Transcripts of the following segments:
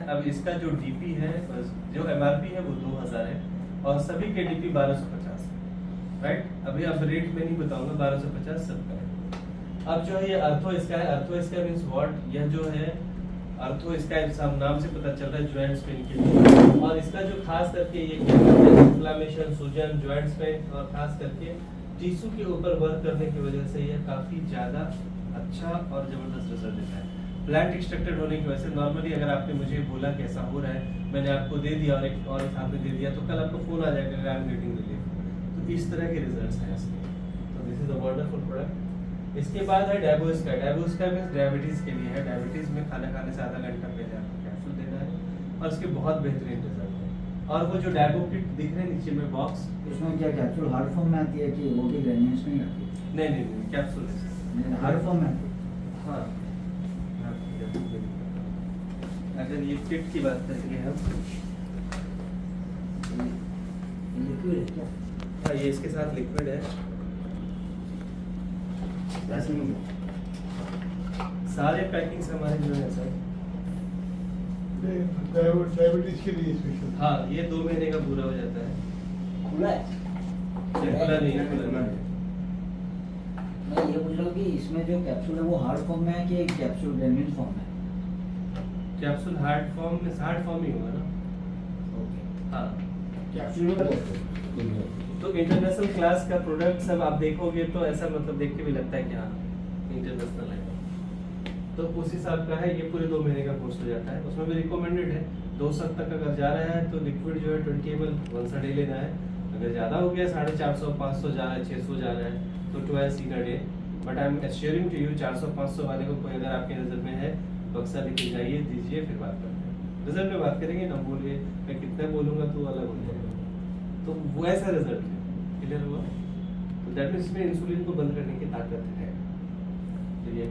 अब इसका जो डीपी है, जो एमआरपी है वो 2000 है और सभी के डीपी 1250 है, राइट। अभी अब रेट में नहीं बताऊंगा, 1250 सबका है। अब जो है ये अर्थो इसका है, अर्थो इसका मीन्स व्हाट, यह जो है अर्थो इसका नाम से पता चल रहा है जॉइंट्स पेन के लिए। और इसका जो खास करके ये इन्फ्लेमेशन, सूजन, जॉइंट्स पेन और खास करके टिश्यू के ऊपर वर्क करने की वजह से यह काफी ज्यादा अच्छा और जबरदस्त रिजल्ट देता है। प्लांट एक्सट्रैक्टेड होने की वजह से नॉर्मली अगर आपने मुझे बोला कि ऐसा हो रहा है, मैंने आपको दे दिया और एक और साथ में दे दिया, तो कल आपको फोन आ जाएगा आई एम गेटिंग रिलीफ। तो इस तरह के रिजल्ट्स हैं इसके। तो this is a wonderful product. इसके बाद है डैबोस्का। डैबोस्का मींस डायबिटीज के लिए है। डायबिटीज में खाना खाने से आधा घंटा पहले आपको कैप्सूल देना है और इसके बहुत बेहतरीन रिजल्ट है। और वो जो डैबो किट दिख रहे हैं नीचे में बॉक्स, उसमें क्या कैप्सूल हार्ड फॉर्म में आती है कि वो भी ग्रेन्यूल्स में ही आती है? नहीं कैप्सूल है, हार्ड फॉर्म में आती है। हाँ। अगर ये किट की बात करेंगे हम, लिक्विड है क्या? हाँ ये इसके साथ लिक्विड है। सारे पैकिंग्स हमारे जो है सर डायबिटीज के लिए स्पेशल। हाँ ये 2 महीने का पूरा हो जाता है। खुला है? खुला नहीं है, खुला नहीं है। मैं ये पूछ रहा हूँ कि इसमें जो कैप्सूल है वो हार्ड फॉर्म में है कि कैप्सूल ग्रेन्यूल फॉर्म में है? कैप्सूल हार्ड फॉर्म में, हार्ड फॉर्म ही होगा ना। ओके। हाँ कैप्सूल तो इंटरनेशनल क्लास का प्रोडक्ट सब आप देखोगे तो ऐसा मतलब देख के भी लगता है कि हाँ इंटरनेशनल है। तो उस हिसाब का है। ये पूरे 2 महीने का कोर्स हो जाता है। उसमें भी रिकमेंडेड है 2 साल तक अगर जा रहा है तो लिक्विड जो है 20 ml वंस अ डे लेना है। अगर ज़्यादा हो गया 450 500 जा रहा है, 600 जा रहा है तो twice in a day. But I am assuring to you 400-500 वाले को कोई अगर आपकी नज़र में है, बक्सा लेके जाइए, दीजिए, फिर बात करते हैं। रिजल्ट में बात करेंगे ना, बोलिए मैं कितना बोलूँगा तो अलग हो जाएगा। तो वो ऐसा रिजल्ट है, क्लियर हुआ। तो दैट मीन्स इसमें इंसुलिन को बंद करने की ताकत है। तो ये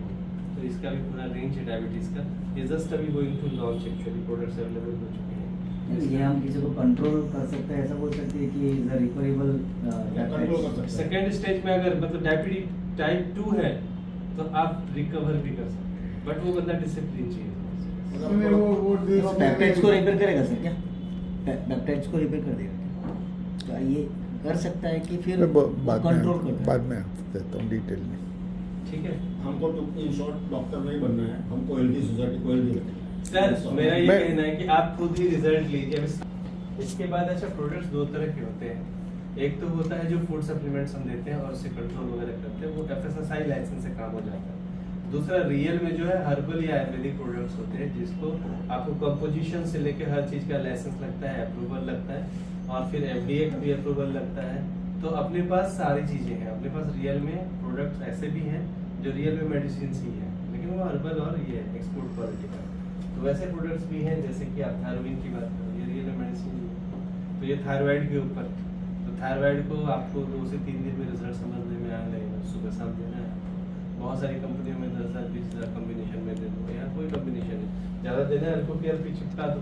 तो इसका भी पूरा रेंज है डायबिटीज का। ये जस्ट अभी going to launch, actually products available हो चुके हैं। ये हम किसी को कंट्रोल कर सकते हैं, ऐसा बोल सकते हैं कि इज अ रिकवरेबल कंट्रोल कर सकते हैं। सेकेंड स्टेज में अगर मतलब डायबिटीज टाइप 2 है तो आप रिकवर भी कर सकते हैं, बट वो बंदा डिसिप्लिन चाहिए। पेप्टाइड्स को रिपेयर करेगा सर क्या? पेप्टाइड्स को रिपेयर कर देगा क्या? तो ये कर सकता है कि फिर कंट्रोल करता है? बाद में देता हूँ डिटेल में। ठीक है। हमको तो इन शॉर्ट डॉक्टर नहीं बनना है, हमको हेल्दी सोसाइटी को हेल्दी रखना सर मेरा ये मैं- कहना है कि आप खुद ही रिजल्ट लीजिए। इसके बाद अच्छा प्रोडक्ट्स 2 तरह के होते हैं। एक तो होता है जो फूड सप्लीमेंट्स हम देते हैं और उससे कंट्रोल वगैरह करते हैं, वो FSSAI लाइसेंस से काम हो जाता है। दूसरा रियल में जो है हर्बल या आयुर्वेदिक प्रोडक्ट्स होते हैं जिसको आपको कंपोजिशन से लेकर हर चीज़ का लाइसेंस लगता है, अप्रूवल लगता है और फिर FDA का भी अप्रूवल लगता है। तो अपने पास सारी चीज़ें हैं। अपने पास रियल में प्रोडक्ट्स ऐसे भी हैं जो रियल में मेडिसिन ही है, लेकिन वो हर्बल और ये एक्सपोर्ट क्वालिटी का। तो वैसे प्रोडक्ट्स भी हैं जैसे कि आप थायरोइड की बात करो, ये रियल में मेडिसिन ही है। तो ये थायराइड के ऊपर, तो थायराइड को आपको 2 से 3 दिन में रिजल्ट समझने में आने लगेगा। सुबह शाम देना है। बहुत सारी कंपनियों में 10,000 20,000 कॉम्बिनेशन में दे दो, यहाँ कोई कॉम्बिनेशन नहीं। ज़्यादा देना है अल्कोकेयर पे चिपका दो।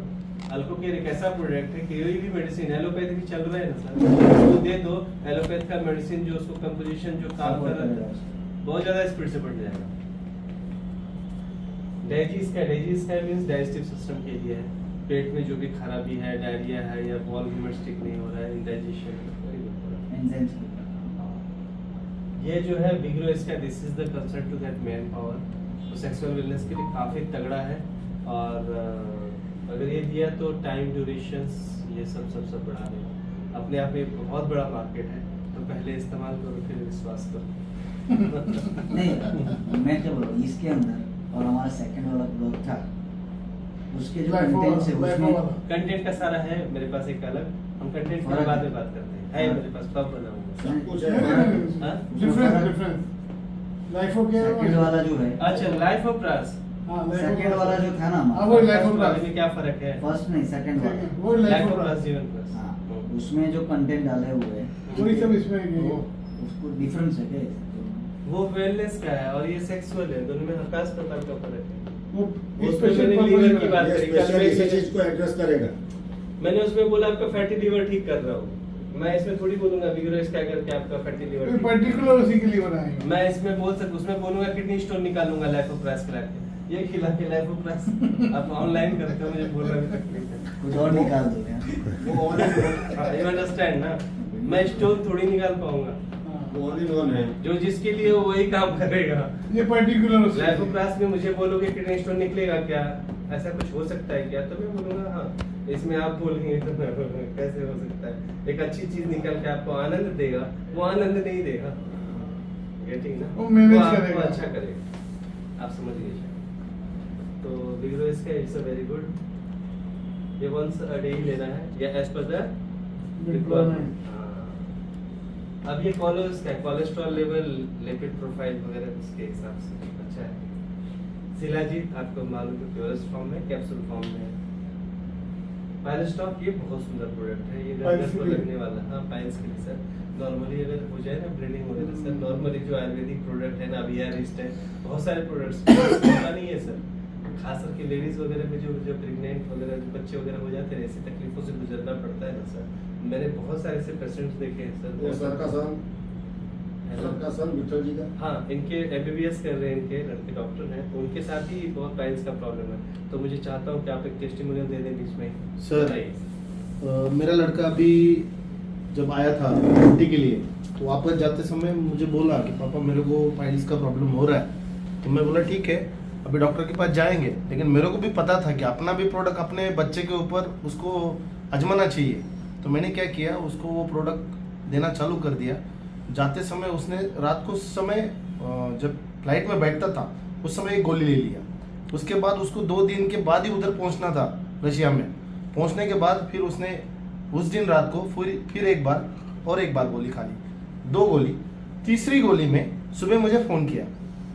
अल्कोकेयर एक ऐसा प्रोडक्ट है, कोई भी मेडिसिन, एलोपैथी भी चल रहा है ना सर, वो दे दो एलोपैथ का मेडिसिन जो उसको कंपोजिशन जो काम कर रहा है बहुत ज़्यादा स्पीड से बढ़ जाएगा। डाइजेस्ट का मीन्स डाइजेस्टिव सिस्टम के लिए है। पेट में जो भी खराबी है, डायरिया है या बॉल मूवमेंट ठीक नहीं हो रहा है, इंडाइजेशन एंजाइम्स ये जो है विग्रो इसका this is the concept to that man power. तो सेक्सुअल वेलनेस के लिए काफ़ी तगड़ा है और अगर ये दिया तो टाइम ड्यूरेशंस ये सब बढ़ा देगा। अपने आप में बहुत बड़ा मार्केट है, तो पहले इस्तेमाल करो फिर विश्वास करो। नहीं, मैं क्या बोल रहा हूँ, इसके अंदर और हमारा सेकंड वाला ब्लॉग था उसके जो Life कंटेंट्स है of- life उसमें of- कंटेंट का सारा है मेरे पास एक अलग, हम कंटेंट के बाद में बात करते हैं। है मेरे पास कब बना हुआ सब कुछ हाँ? है। डिफरेंस लाइफ हो गया सेकंड वाला जो है, अच्छा लाइफ ऑफ प्रास, सेकंड वाला जो था ना हाँ, वो लाइफ ऑफ वाले प्रास में क्या फर्क है? फर्स्ट नहीं सेकंड वाला, वो लाइफ लाइफ ऑफ ऑफ प्रास जीवन प्रास। हाँ उसमें जो कंटेंट डाले हुए हैं वही सब इसमें है। वो उसको डिफरेंस है क्या इसमें? वो वेलनेस का है और ये सेक्सुअल है, दोनों में आकाश प्रकार का फर्क है। वो उसमें स्पेशल मैंने लीवर की बात पर्पस करी, में कल मैं इसी इसे- चीज को एड्रेस करेगा। मैंने उसमें बोला आपका फैटी लीवर ठीक कर रहा हूँ। मैं इसमें थोड़ी बोलूंगा विग्रो इसका करके आपका फैटी लीवर ठीक। पर्टिकुलर उसी के लिए बनाएंगे। मैं इसमें बोल सकता, उसमें बोलूंगा किडनी स्टोन निकालूंगा लाइफ ऑफ प्रास करा के। ये खिला के लाइफ प्लस आप ऑनलाइन करते हो, मुझे बोलना भी तकलीफ है। कुछ और निकाल दो यार। वो all in one, you understand ना, मैं स्टोन थोड़ी निकाल पाऊंगा, वो ऑल इन वन है। जो जिसके लिए हो वही काम करेगा। ये पर्टिकुलर लाइफ क्लास में मुझे बोलोगे किडनी स्टोन निकलेगा क्या, ऐसा कुछ हो सकता है क्या, तो मैं बोलूंगा हाँ। इसमें आप बोलेंगे तो कैसे हो सकता है, एक अच्छी चीज निकल के आपको आनंद देगा, वो आनंद नहीं देगा, गेटिंग ना, वो manage आपको करेगा। अच्छा करेगा, आप समझ गए शायद। तो विग्रो इसका इट्स अ वेरी गुड, ये वंस अ डे ही लेना है या एज पर द रिक्वायरमेंट। अब ये कोलेस्ट्रॉल लेवल, लिपिड प्रोफाइल वगैरह उसके हिसाब से अच्छा है। शिलाजीत आपको मालूम है प्योरेस्ट फॉर्म में, कैप्सूल फॉर्म में। पाइलोस्टॉक ये बहुत सुंदर प्रोडक्ट है, ये पाइल्स गर्दन को के लिए? लगने वाला, हाँ पाइल्स के लिए सर। नॉर्मली अगर हो जाए ना ब्लीडिंग वगैरह सर, नॉर्मली जो आयुर्वेदिक प्रोडक्ट है ना, अभी रिस्ट है, बहुत सारे प्रोडक्ट्स पता नहीं है सर, खास करके लेडीज वगैरह में जो प्रेग्नेंट वगैरह जो बच्चे वगैरह हो जाते हैं, ऐसी तकलीफों से गुजरना पड़ता है ना सर। मैंने बहुत सारे ऐसे पेशेंट्स देखे हैं वो सर। सर का सन विठल जी का, हाँ, इनके एमबीबीएस कर रहे हैं, इनके लड़के डॉक्टर हैं, तो उनके साथ ही बहुत पाइल्स का प्रॉब्लम है। तो मुझे चाहता हूँ कि आप एक टेस्टिमोनियल दे दें बीच में। सर मेरा लड़का अभी जब आया था छुट्टी के लिए, तो वापस जाते समय मुझे बोला कि पापा मेरे को पाइल्स का प्रॉब्लम हो रहा है। तो मैं बोला ठीक है, अभी डॉक्टर के पास जाएंगे, लेकिन मेरे को भी पता था कि अपना भी प्रोडक्ट अपने बच्चे के ऊपर उसको आजमाना चाहिए। तो मैंने क्या किया, उसको वो प्रोडक्ट देना चालू कर दिया। जाते समय उसने रात को उस समय जब फ्लाइट में बैठता था उस समय एक गोली ले लिया। उसके बाद उसको 2 दिन के बाद ही उधर पहुंचना था रशिया में। पहुंचने के बाद फिर उसने उस दिन रात को फिर एक बार गोली खा ली, 2 गोली। तीसरी गोली में सुबह मुझे फ़ोन किया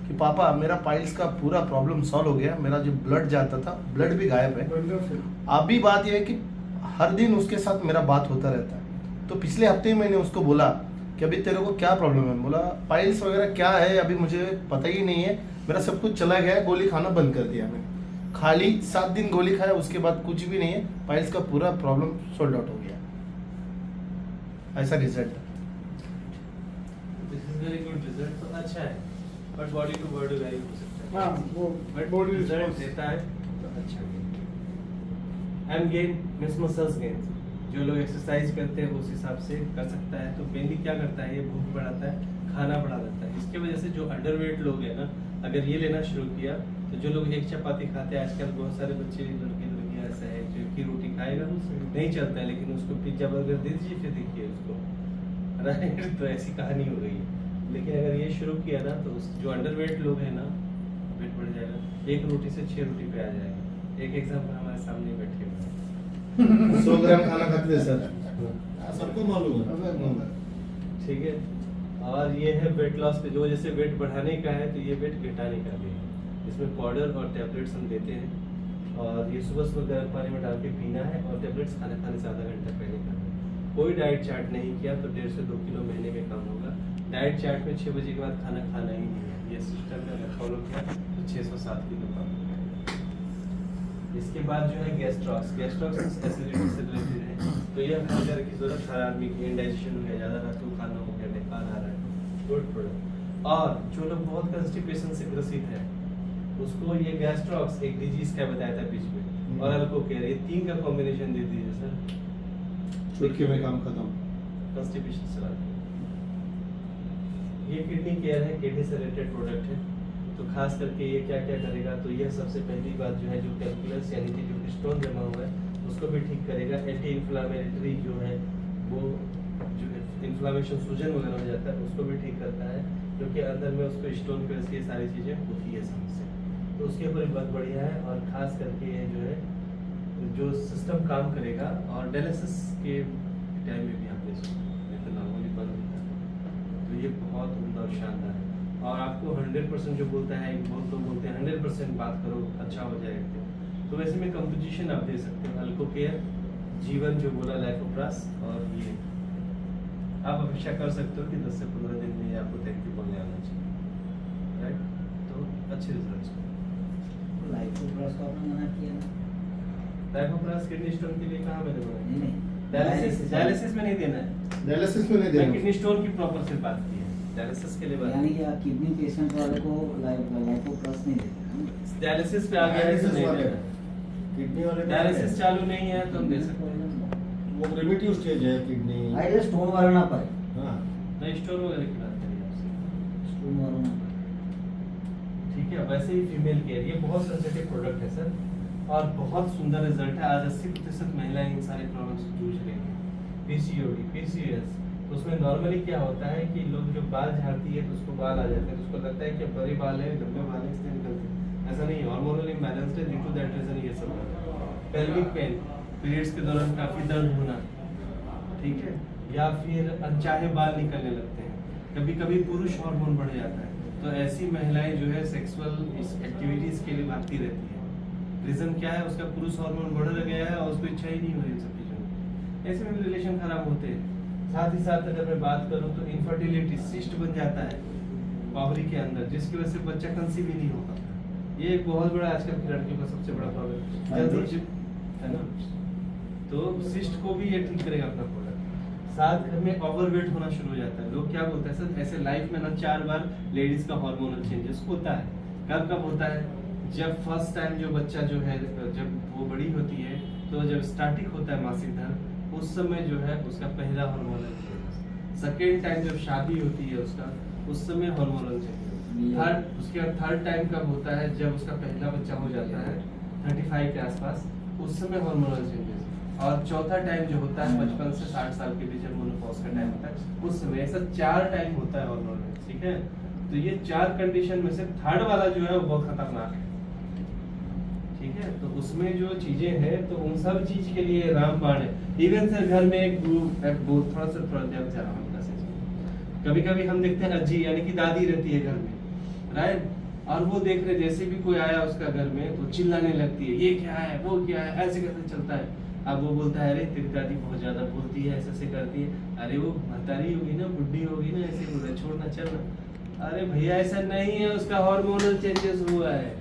कि पापा मेरा पाइल्स का पूरा प्रॉब्लम सॉल्व हो गया, मेरा जो ब्लड जाता था ब्लड भी गायब है। अभी बात यह है कि हर दिन उसके साथ मेरा बात होता रहता है। तो पिछले हफ्ते ही मैंने उसको बोला कि अभी तेरे को क्या प्रॉब्लम है। बोला पाइल्स वगैरह क्या है अभी मुझे पता ही नहीं है, मेरा सब कुछ चला गया है, गोली खाना बंद कर दिया मैंने। खाली 7 दिन गोली खाया, उसके बाद कुछ भी नहीं है, पाइल्स का पूरा प्रॉब्लम सोल्ड आउट हो गया। ऐसा result. This is very good result, तो अच्छा है, but body to body vary हो सकता है। हाँ, वो बट body रिजल्ट response। देता है तो अच्छा and gain means muscles gain, जो लोग एक्सरसाइज करते हैं उस हिसाब से कर सकता है। तो मेनली क्या करता है, ये भूख बढ़ाता है, खाना बढ़ा देता है। इसकी वजह से जो अंडरवेट लोग हैं ना, अगर ये लेना शुरू किया तो जो लोग एक चपाती खाते हैं, आजकल बहुत सारे बच्चे लड़कियां ऐसा है जो एक ही रोटी खाएगा नहीं चलता है, लेकिन उसको पिज्जा बर्गर दे दीजिए फिर देखिए उसको, राइट। तो ऐसी कहानी हो गई है। लेकिन अगर ये शुरू किया ना तो जो अंडरवेट लोग हैं ना, वेट बढ़ जाएगा, 1 रोटी से 6 रोटी पे आ जाएगा। एक एग्जाम्पल हमारे सामने बैठे हुए हैं। 100 ग्राम खाना खाते हैं सर। सबको मालूम है। ठीक है। और ये है वेट लॉस पे, जो जैसे वेट बढ़ाने का है तो ये वेट घटाने का भी है। इसमें पाउडर और टैबलेट्स हम देते हैं, और ये सुबह गर्म पानी में डाल के पीना है, और टैबलेट्स खाने से आधा घंटा पहले खाना है। कोई डाइट चार्ट नहीं किया तो 1.5 से 2 किलो महीने में कम होगा। डाइट चार्ट में 6 बजे के बाद खाना खाना ही नहीं है, ये सिस्टम में अगर फॉलो किया तो 607 किलो कम होगा। इसके बाद जो है गैस्ट्रॉक्स एसिडिटी से रिलेटेड है, तो ये हर तरह की जरूरत, हर आदमी की इंडाइजेशन हो गया, ज़्यादा रात को खाना हो गया, निकाल आ रहा है, गुड प्रोडक्ट। और जो लोग बहुत कंस्टिपेशन से ग्रसित है उसको ये गैस्ट्रॉक्स एक डिजीज का बताया था बीच में, और अल्कोकेयर, ये 3 का कॉम्बिनेशन दे दीजिए सर, चुटकी में काम खत्म। कंस्टिपेशन से। ये किडनी केयर है, किडनी से रिलेटेड प्रोडक्ट है। तो खास करके ये क्या क्या करेगा, तो यह सबसे पहली बात जो है, जो कैलकुलस यानी कि जो स्टोन जमा हुआ है उसको भी ठीक करेगा। एंटी इन्फ्लामेटरी जो है वो, जो इन्फ्लामेशन सूजन वगैरह हो जाता है उसको भी ठीक करता है, क्योंकि अंदर में उसको स्टोन की वजह से ये सारी चीज़ें होती है समस्या, तो उसके ऊपर बहुत बढ़िया है। और खास करके ये जो है जो सिस्टम काम करेगा, और डायलिसिस के टाइम में भी आप ले सकते हैं, तो नॉर्मली बंद होता है, तो ये बहुत उम्दा और शानदार है। और आपको 100% जो बोलता है, बहुत लोग बोलते हैं 100% बात करो अच्छा हो जाएगा, तो वैसे में कंपोजिशन आप दे सकते हो, अल्कोकेयर, जीवन जो बोला, लाइकोप्रास, और ये आप अपेक्षा कर सकते हो कि 10 से 15 दिन में आपको थैंक यू बोलने आना चाहिए, राइट। तो अच्छे रिजल्ट। लाइकोप्रास का आपने मना किया ना? लाइकोप्रास किडनी स्टोन के लिए कहाँ मैंने बोला? नहीं डायलिसिस में नहीं देना है, डायलिसिस में नहीं मैं देना। किडनी स्टोन की प्रॉपर से बात की है, डायलिसिस के लिए बात यानी कि किडनी पेशेंट वाले को लाइकोप्रास नहीं देते। डायलिसिस पे आ गया है तो नहीं देना। किडनी वाले डायलिसिस चालू नहीं है तो हम दे सकते हैं। वो प्रिमिटिव स्टेज है किडनी। आइडिया स्टोन वाला ना पाए, हाँ नहीं स्टोन वगैरह की बात करिए आपसे। स्टोन वाला ना पाए। ठीक है, वैसे ही फीमेल केयर ये बहुत सेंसिटिव प्रोडक्ट है सर, और बहुत सुंदर रिजल्ट है। आज 80% महिलाएं इन सारे प्रॉब्लम से जूझ रही हैं। पीसीओडी, पीसीओएस, तो उसमें नॉर्मली क्या होता है कि लोग जो बाल झाड़ती है तो उसको बाल आ जाते हैं, तो उसको लगता है कि बड़े बाल है, लंबे बाल है, इसलिए निकलते हैं। ऐसा नहीं है, हार्मोनल इम्बैलेंस है, ड्यू टू दैट रीजन ये सब होता है। पेल्विक पेन, पीरियड्स के दौरान काफी दर्द होना, ठीक है, या फिर अनचाहे बाल निकलने लगते हैं, कभी कभी पुरुष हार्मोन बढ़ जाता है, तो ऐसी महिलाएं जो है सेक्सुअल एक्टिविटीज के लिए भागती रहती है। रीजन क्या है, उसका पुरुष हार्मोन बढ़ गया है और उसको इच्छा ही नहीं हो रही सब चीजों में, ऐसे में भी रिलेशन खराब होते हैं। साथ ही साथ अगर मैं बात करूं तो इनफर्टिलिटी, सिस्ट बन जाता है ओवरी के अंदर, जिसकी वजह से बच्चा कंसीव ही नहीं हो पाता। ये एक बहुत बड़ा आजकल की लड़कियों का सबसे बड़ा प्रॉब्लम है ना। तो सिस्ट को भी ये ठीक करेगा अपना प्रोडक्ट। साथ घर में ओवरवेट होना शुरू हो जाता है। लोग क्या बोलते हैं सर, ऐसे लाइफ में ना 4 बार लेडीज का हार्मोनल चेंजेस होता है। कब कब होता है, जब फर्स्ट टाइम जो बच्चा जो है, जब वो बड़ी होती है, तो जब स्टार्टिंग होता है मासिक धर्म, उस समय जो है उसका पहला हार्मोनल चेंजेस। सेकेंड टाइम जब शादी होती है उसका, उस समय हार्मोनल चेंजेस। थर्ड, उसके बाद थर्ड टाइम कब होता है, जब उसका पहला बच्चा हो जाता है 35 के आसपास, उस समय हार्मोनल चेंजेस। और चौथा टाइम जो होता है 55 से 60 साल के बीच, जब मेनोपॉज का टाइम होता है, उस समय। ऐसा 4 टाइम होता है हार्मोनल, ठीक है। तो ये 4 कंडीशन में से थर्ड वाला जो है वो बहुत खतरनाक है, ठीक है। तो उसमें जो चीजें हैं, तो उन सब चीज के लिए रामबाण है। इवन सर घर में एक थोड़ा देव जा रहा हूँ, कभी कभी हम देखते हैं अज्जी यानी कि दादी रहती है घर में, राइट, और वो देख रहे जैसे भी कोई आया उसका घर में तो चिल्लाने लगती है, ये क्या है, वो क्या है, ऐसे कैसे चलता है। अब वो बोलता है, अरे तेरी दादी बहुत ज्यादा बोलती है, ऐसे करती है। अरे वो महतारी होगी ना, बुढ़ी होगी ना, ऐसे बोल रहा, छोड़ना चलना। अरे भैया ऐसा नहीं है, उसका हार्मोनल चेंजेस हुआ है।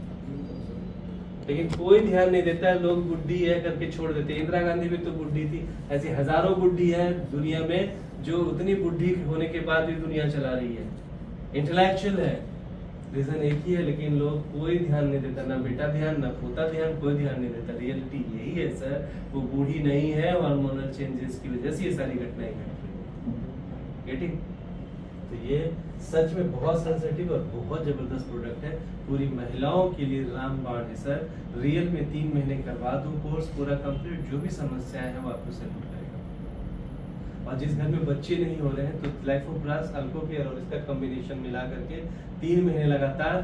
लेकिन कोई ध्यान नहीं देता है, लोग बुढ़ी है करके छोड़ देते हैं। इंदिरा गांधी भी तो बुढ़ी थी, ऐसी हजारों बुढ़ी है दुनिया में, जो उतनी बुढ़ी होने के बाद भी दुनिया चला रही है, इंटेलेक्चुअल है। रीजन एक ही है, लेकिन लोग कोई ध्यान नहीं देता, ना बेटा ध्यान, ना पोता ध्यान, कोई ध्यान नहीं देता। रियलिटी यही है सर, वो बूढ़ी नहीं है, हार्मोनल चेंजेस की वजह से ये सारी घटनाएं घट रही। गेटिंग? तो ये सच में बहुत सेंसिटिव और बहुत जबरदस्त प्रोडक्ट है, पूरी महिलाओं के लिए रामबाण है सर। रियल में 3 महीने करवा दो कोर्स पूरा कंप्लीट, जो भी समस्या है वो आपको सैल्यूट करेगा। और जिस घर में बच्चे नहीं हो रहे हैं, तो लाइफो प्लस, अल्कोकेयर और इसका कॉम्बिनेशन मिला करके 3 महीने लगातार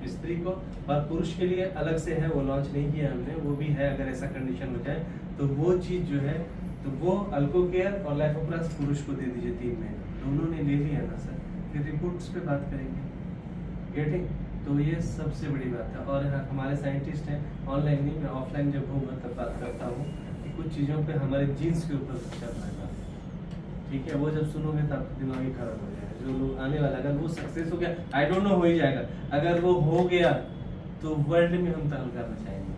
स्त्री को, और पुरुष के लिए अलग से है, वो लॉन्च नहीं किया हमने, वो भी है। अगर ऐसा कंडीशन हो जाए तो वो चीज जो है, तो वो अल्कोकेयर और लाइफो प्लस पुरुष को दे दीजिए 3 महीने। दोनों ने ले लिया ना सर, फिर रिपोर्ट्स पे बात करेंगे। गेटिंग? तो ये सबसे बड़ी बात है। और हमारे साइंटिस्ट हैं, ऑनलाइन नहीं, मैं ऑफलाइन जब हूँ तब बात करता हूँ कि कुछ चीज़ों पे हमारे जीन्स के ऊपर चल रहा है, ठीक है। वो जब सुनोगे तो आपका दिमाग ही खराब हो जाएगा। जो लोग आने वाला, अगर वो सक्सेस हो गया, आई डोंट नो, हो ही जाएगा। अगर वो हो गया तो वर्ल्ड में हम तहल करना चाहेंगे।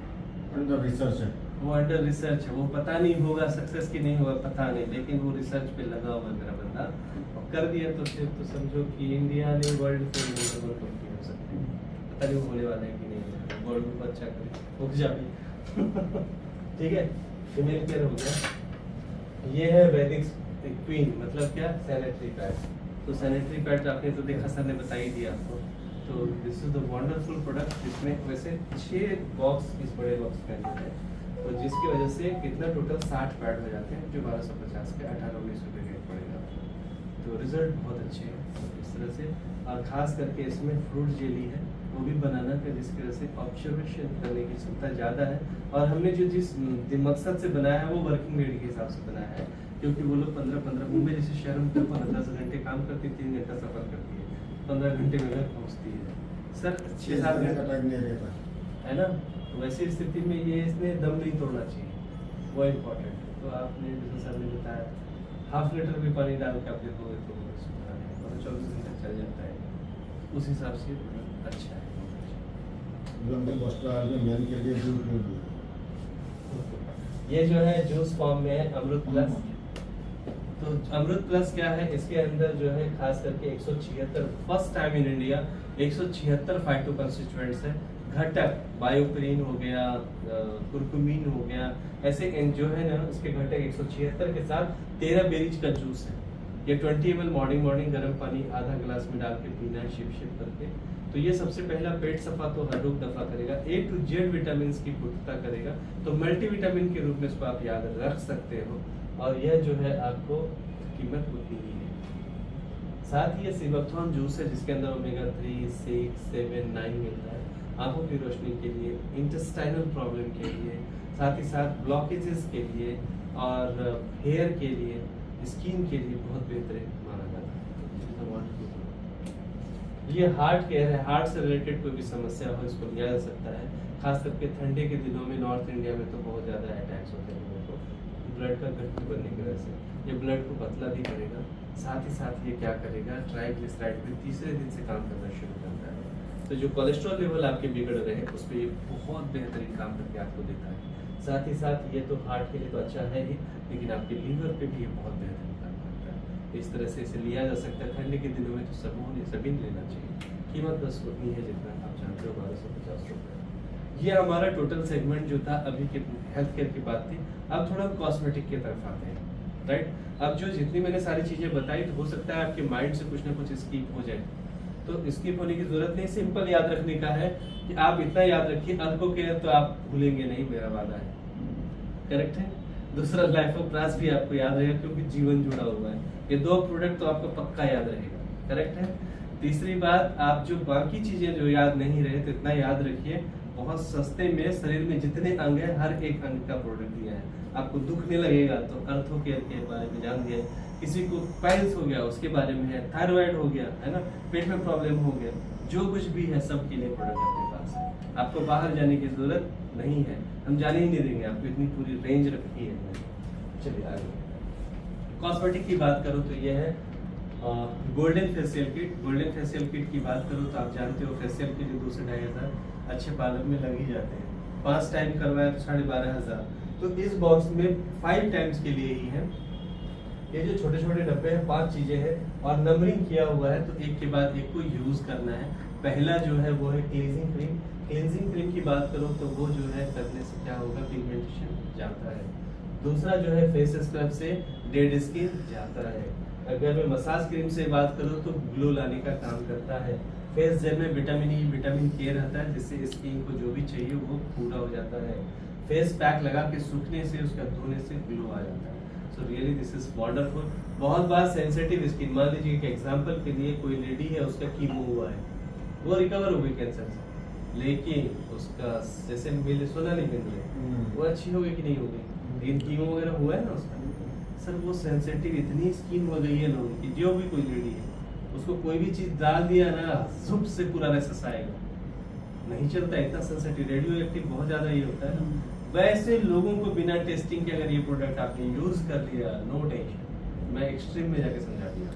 अंडर रिसर्च है वो, अंडर रिसर्च है वो, पता नहीं होगा सक्सेस की नहीं होगा पता नहीं, लेकिन वो रिसर्च पे लगा हुआ मेरा बंदा, और कर दिया तो फिर तो समझो कि इंडिया ने वर्ल्ड पे नंबर कंपनी हो सकती है। पता नहीं वो होने वाला है कि नहीं, वर्ल्ड को अच्छा करे, रुक जा भी। ठीक है, फीमेल केयर हो गया। ये है वैदिक क्वीन, मतलब क्या, सैनिटरी पैड। तो सैनिटरी पैड आपने तो देखा, सर ने बता ही दिया आपको। तो this is the wonderful product, जिसमें वैसे 6 बॉक्स इस बड़े बॉक्स के अंदर है, और जिसकी वजह से कितना टोटल 60 पैड हो जाते हैं, जो 1250 के 18-19 रुपये का पड़ेगा। तो रिजल्ट बहुत अच्छे हैं इस तरह से। और खास करके इसमें फ्रूट जेली है, वो भी बनाना का, जिसकी वजह से ऑब्जर्वेशन करने की क्षमता ज़्यादा है। और हमने जो जिस मकसद से बनाया है, वो वर्किंग लेडी के हिसाब से बनाया है, क्योंकि वो लोग 15-15 मुंबई जैसे शहर में 10 घंटे काम करती है, 3 घंटा सफर करती है, 15 घंटे में घर पहुँचती है सर, 6-7 घंटा टाइम नहीं रहता है ना। तो वैसी स्थिति में ये इसने दम नहीं तोड़ना चाहिए, वो इम्पोर्टेंट है। तो आपने जैसे सर ने बताया, 1/2 लीटर भी पानी डाल के आप देखोगे तो 24 घंटे चल जाता है, उस हिसाब से अच्छा है। लंबे बस्ता में मैन के लिए दूध ये जो है जूस फॉर्म में है अमृत प्लस। तो अमृत प्लस क्या है, इसके अंदर जो है खास करके 176 first time in India 176 phyto constituents है, घटक बायोप्रीन हो गया, कुरकुमीन हो गया, ऐसे जो है ना उसके घटक 176 के साथ 13 बेरीज का जूस है। ये 20 ml मॉर्निंग गर्म पानी आधा गिलास में डाल के पीना है शिप करके। तो ये सबसे पहला पेट सफा तो हर रोग दफा करेगा, A to Z विटामिन की पूर्तता करेगा। तो मल्टीविटामिन के रूप में इसको आप याद रख सकते हो, और यह जो है आपको कीमत उतनी ही है। साथ ही ये सिबकथॉर्न जूस है जिसके अंदर ओमेगा 3, 6, 7, 9 मिलता है, आंखों की रोशनी के लिए, इंटेस्टाइनल प्रॉब्लम के लिए, साथ ही साथ ब्लॉकेजेस के लिए और हेयर के लिए, स्किन के लिए बहुत बेहतरीन माना जाता है। ये हार्ट केयर है, हार्ट से रिलेटेड कोई भी समस्या हो इसको लिया जा सकता है। खास करके ठंडे के दिनों में नॉर्थ इंडिया में तो बहुत ज़्यादा अटैक्स होते हैं लोगों को ब्लड का घट बनने की वजह से। ये ब्लड को पतला भी करेगा, साथ ही साथ ये क्या करेगा, ट्राइग्लिसराइड भी तीसरे दिन से काम करना शुरू करता है। तो जो कोलेस्ट्रॉल लेवल आपके बिगड़ रहे हैं उस पर ये बहुत बेहतरीन काम करके आपको देता है। साथ ही साथ ये तो हार्ट के लिए तो अच्छा है ही, लेकिन आपके लीवर पे भी ये बहुत बेहतरीन काम करता है। इस तरह से इसे लिया जा सकता है। ठंड के दिनों में तो सभी ने लेना चाहिए। कीमत बस उतनी है जितना आप जानते हो, 1250 रुपये। ये हमारा टोटल सेगमेंट जो था अभी के हेल्थ केयर की बात थी। अब थोड़ा कॉस्मेटिक की तरफ आते हैं, राइट। अब जो जितनी मैंने सारी चीज़ें बताई तो हो सकता है आपके माइंड से कुछ ना कुछ स्किप हो जाए, तो स्किप होने की जरूरत नहीं। सिंपल याद रखने का है कि आप इतना याद रखिए, अल्को केयर तो आप भूलेंगे नहीं, मेरा वादा है, करेक्ट है। दूसरा लाइफ ऑफ प्रास भी आपको याद रहेगा क्योंकि जीवन जुड़ा हुआ है। ये 2 प्रोडक्ट तो आपको पक्का याद रहेगा, करेक्ट है। तीसरी बात, आप जो बाकी चीजें जो याद नहीं रहे तो इतना याद रखिए, बहुत सस्ते में शरीर में जितने अंग है हर एक अंग का प्रोडक्ट दिया है। आपको दुखने लगेगा तो अर्थो केयर के बारे में जान दिया है, किसी को पाइल्स हो गया उसके बारे में है, थायराइड हो गया है ना, पेट में प्रॉब्लम हो गया, जो कुछ भी है सबके लिए प्रोडक्ट अपने पास है। आपको बाहर जाने की जरूरत नहीं है, हम जाने ही नहीं देंगे, आपको इतनी पूरी रेंज रखी है। चलिए आगे कॉस्मेटिक की बात करूँ तो ये है golden facial kit. Golden facial kit की बात करूँ तो आप जानते हो फेशियल किट 2 से 2,500 अच्छे पार्लर में लग ही जाते हैं। 5 टाइम करवाए तो 12,500। तो इस बॉक्स में 5 टाइम्स के लिए ही है। ये जो छोटे छोटे डब्बे हैं 5 चीजें हैं और नंबरिंग किया हुआ है, तो एक के बाद एक को यूज करना है। पहला जो है वो है क्लींजिंग क्रीम। क्लींजिंग क्रीम की बात करूँ तो वो जो है करने से क्या होगा, पिगमेंटेशन जाता है। दूसरा जो है फेस स्क्रब से डेड स्किन जाता है। अगर मैं मसाज क्रीम से बात करूँ तो ग्लो लाने का काम करता है। फेस जेल में विटामिन ई विटामिन के रहता है जिससे स्किन को जो भी चाहिए वो पूरा हो जाता है। फेस पैक लगा के सूखने से उसका धोने से ग्लो आ जाता है। So really this is wonderful. बहुत बार सेंसिटिव स्किन, मान लीजिए कि एग्जांपल के लिए कोई लेडी है उसका कीमो हुआ है, वो रिकवर हो गई कैंसर से, लेकिन उसका जैसे सोना नहीं मिल रही, वो अच्छी हो गई कि नहीं हो गई, लेकिन कीमो वगैरह हुआ है ना उसका, सर वो सेंसिटिव इतनी स्किन हो गई है लोगों की, जो भी कोई लेडी है उसको कोई भी चीज डाल दिया ना सुप से पूरा रस आएगा, नहीं चलता, इतना सेंसिटिव रेडियो एक्टिव बहुत ज्यादा ये होता है ना। वैसे लोगों को बिना टेस्टिंग के अगर ये प्रोडक्ट आपने यूज कर लिया, नो टेंशन, मैं एक्सट्रीम में जाके समझा दिया,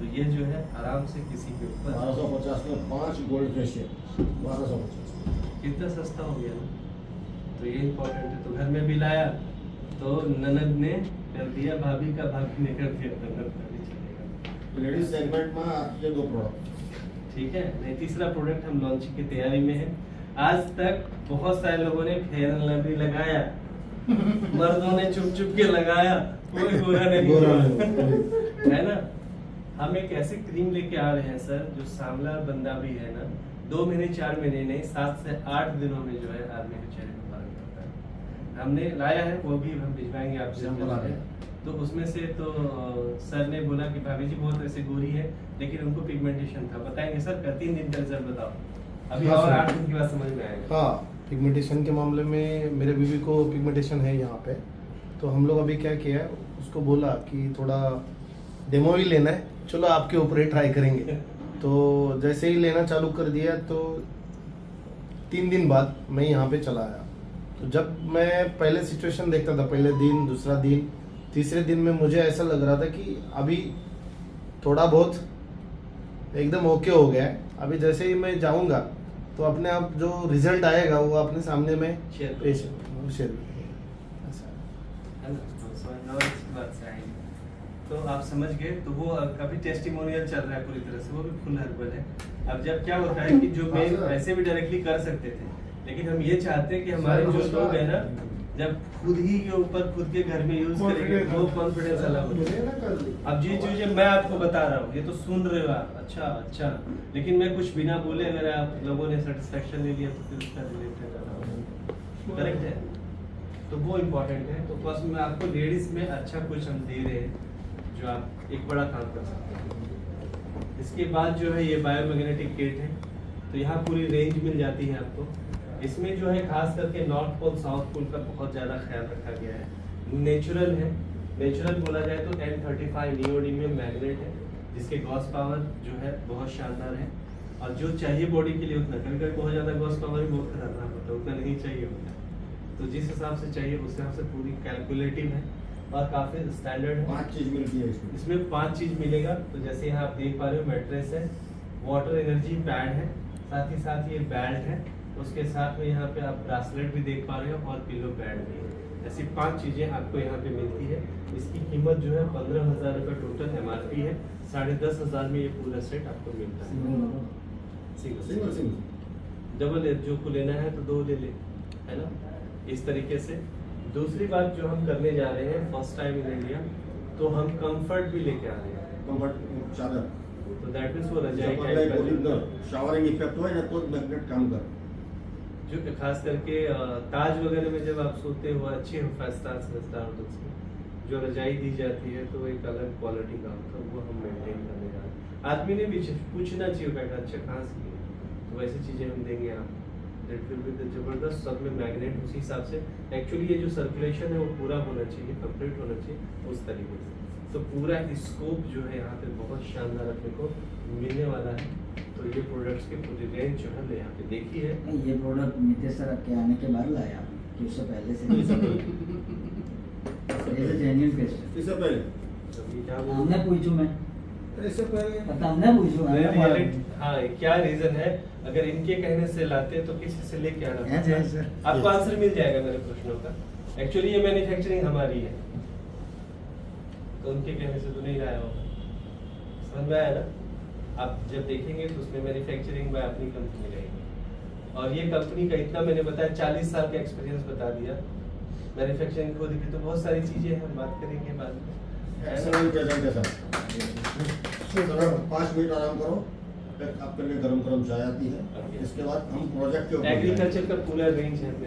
तो ये जो है आराम से किसी के ऊपर 1250 में 5 गोल्ड फेशियल 1250 कितना सस्ता हो गया ना, तो ये इम्पोर्टेंट है। तो घर में भी लाया तो ननद ने कर दिया, भाभी का भाभी ने कर दिया, ननद का भी चलेगा। लेडीज सेगमेंट में ये 2 प्रोडक्ट ठीक है। नहीं, तीसरा प्रोडक्ट हम लॉन्चिंग की तैयारी में है। आज तक बहुत सारे लोगों ने फेयर एंड लवली लगाया, मर्दों ने चुप चुप के लगाया, कोई गोरा नहीं हुआ, है ना। हम एक ऐसी क्रीम लेके आ रहे हैं सर जो सांवला बंदा भी है ना, 2 महीने 4 महीने नहीं 7 से 8 दिनों में जो है आदमी के चेहरे पर फर्क पड़ता है। हमने लाया है, वो भी हम भिजवाएंगे आपसे। तो उसमें से तो सर ने बोला कि भाभी जी बहुत ऐसे गोरी है लेकिन उनको पिगमेंटेशन था, बताएंगे सर 3 दिन का रिजल्ट बताओ, अभी हाँ, और 8 दिन के बाद समझ में आएगा। हाँ, पिगमेंटेशन के मामले में मेरे बीवी को पिगमेंटेशन है यहाँ पे, तो हम लोग अभी क्या किया है, उसको बोला कि थोड़ा डेमो ही लेना है, चलो आपके ऊपर ही ट्राई करेंगे। तो जैसे ही लेना चालू कर दिया तो 3 दिन बाद मैं यहाँ पे चला आया। तो जब मैं पहले सिचुएशन देखता था, पहले दिन, दूसरा दिन, तीसरे दिन में मुझे ऐसा लग रहा था कि अभी थोड़ा बहुत एकदम ओके हो गया है। अभी जैसे ही मैं जाऊंगा तो अपने आप जो रिजल्ट आएगा वो अपने सामने में शेयर शेयर है ना, तो समझना और इसकी बात से आएंगे तो आप समझ गए। तो वो अभी टेस्टिमोनियल चल रहा है पूरी तरह से, वो भी फुल हर्बल है। अब जब क्या होता है कि जो मैं वैसे भी डायरेक्टली कर सकते थे, लेकिन हम ये चाहते हैं कि हमारे जो लोग हैं ना, जब खुद ही के ऊपर खुद के घर में यूज करेंगे वो कॉन्फिडेंस अलग होता है। अब ये चीजें मैं आपको बता रहा हूँ, ये तो सुन रहे हो आप, अच्छा, लेकिन मैं कुछ बिना बोले अगर आप लोगों ने सेटिस्फेक्शन ले लिया तो फिर उसका रिलेटेड करेक्ट है, तो वो इम्पोर्टेंट है। तो फर्स्ट में आपको लेडीज में अच्छा कुछ हम दे रहे हैं जो आप एक बड़ा काम कर सकते हैं। इसके बाद जो है ये बायोमैग्नेटिक किट है, तो यहाँ पूरी रेंज मिल जाती है आपको। इसमें जो है खास करके नॉर्थ पोल साउथ पोल का बहुत ज़्यादा ख्याल रखा गया है। नेचुरल है, नेचुरल बोला जाए तो N35 नियोडीमियम मैग्नेट है, जिसके गॉस पावर जो है बहुत शानदार है, और जो चाहिए बॉडी के लिए उतना। कभी कभी बहुत ज़्यादा गॉस पावर भी बहुत खतरनाक होता है, उतना नहीं चाहिए होता, तो जिस हिसाब से चाहिए उस हिसाब से पूरी कैलकुलेटिव है और काफ़ी स्टैंडर्ड है। 5 चीज मिलती है इसमें। इसमें 5 चीज़ मिलेगा। तो जैसे यहाँ आप देख पा रहे हो, मैट्रेस है, वाटर एनर्जी पैड है, साथ ही साथ ये बेल्ट है, उसके साथ में यहाँ पे आप ब्रासलेट भी देख पा रहे हो और पिलो पैड भी है। ऐसी 5 चीज़ें आपको यहाँ पे मिलती है। इसकी कीमत जो है 15,000 रुपये टोटल MRP है। 10,500 में ये पूरा सेट आपको मिलता है। सिंगल डबल जो को लेना है तो 2 ले ले, है ना, इस तरीके से। दूसरी बात जो हम करने जा रहे हैं फर्स्ट टाइम इन इंडिया, तो हम कंफर्ट भी लेके आ रहे हैं। कंफर्ट चादर तो दैट मीन्स वो रजाई जब टाइप का ओरिजिनल शावरिंग इफेक्ट हो या तो मैग्नेट काम कर, जो खास करके ताज वगैरह में जब आप सोते हो अच्छे हो 5 स्टार होटल्स में जो रजाई दी जाती है तो एक अलग क्वालिटी का होता है, वो हम मेंटेन करने जा रहे हैं। आदमी ने भी पूछना चाहिए बेटा अच्छा कहाँ से लिए, तो वैसी चीज़ें हम देंगे आप। दैट विल बी द जबरदस्त, सब में मैग्नेट उसी हिसाब से। एक्चुअली ये जो सर्कुलेशन है वो पूरा होना चाहिए, कंप्लीट होना चाहिए उस तरीके से। तो पूरा स्कोप जो है यहाँ पे बहुत शानदार अपने को मिलने वाला है। तो ये प्रोडक्ट्स की पूरी रेंज जो है यहाँ पे देखी है। ये प्रोडक्ट नितेश सर के आने के बाद लाया कि उससे पहले से ये जेन्युइन क्वेश्चन। इससे पहले अभी क्या हमने पूछूं मैं, इससे पहले पता हमने पूछूं हाँ क्या रीजन है, अगर इनके कहने से लाते तो किसी से लेके आना Yes, yes, sir. आपको आंसर मिल जाएगा मेरे प्रश्नों का। एक्चुअली ये मैन्युफैक्चरिंग हमारी है, तो उनके कहने से तो नहीं लाया होगा। समझ में आया ना? आप जब देखेंगे तो उसमें मैन्युफैक्चरिंग बाय अपनी कंपनी रहेगी। और ये कंपनी का इतना मैंने बताया 40 साल का एक्सपीरियंस बता दिया। मैन्युफैक्चरिंग को देखिए तो बहुत सारी चीजें हम बात करेंगे बाद में। Excellent presentation. चलो 5 मिनट आराम करो, फिर आपके लिए गरम गरम चाय आती है। इसके बाद हम प्रोजेक्ट के ऊपर एग्रीकल्चर का पूरा रेंज है।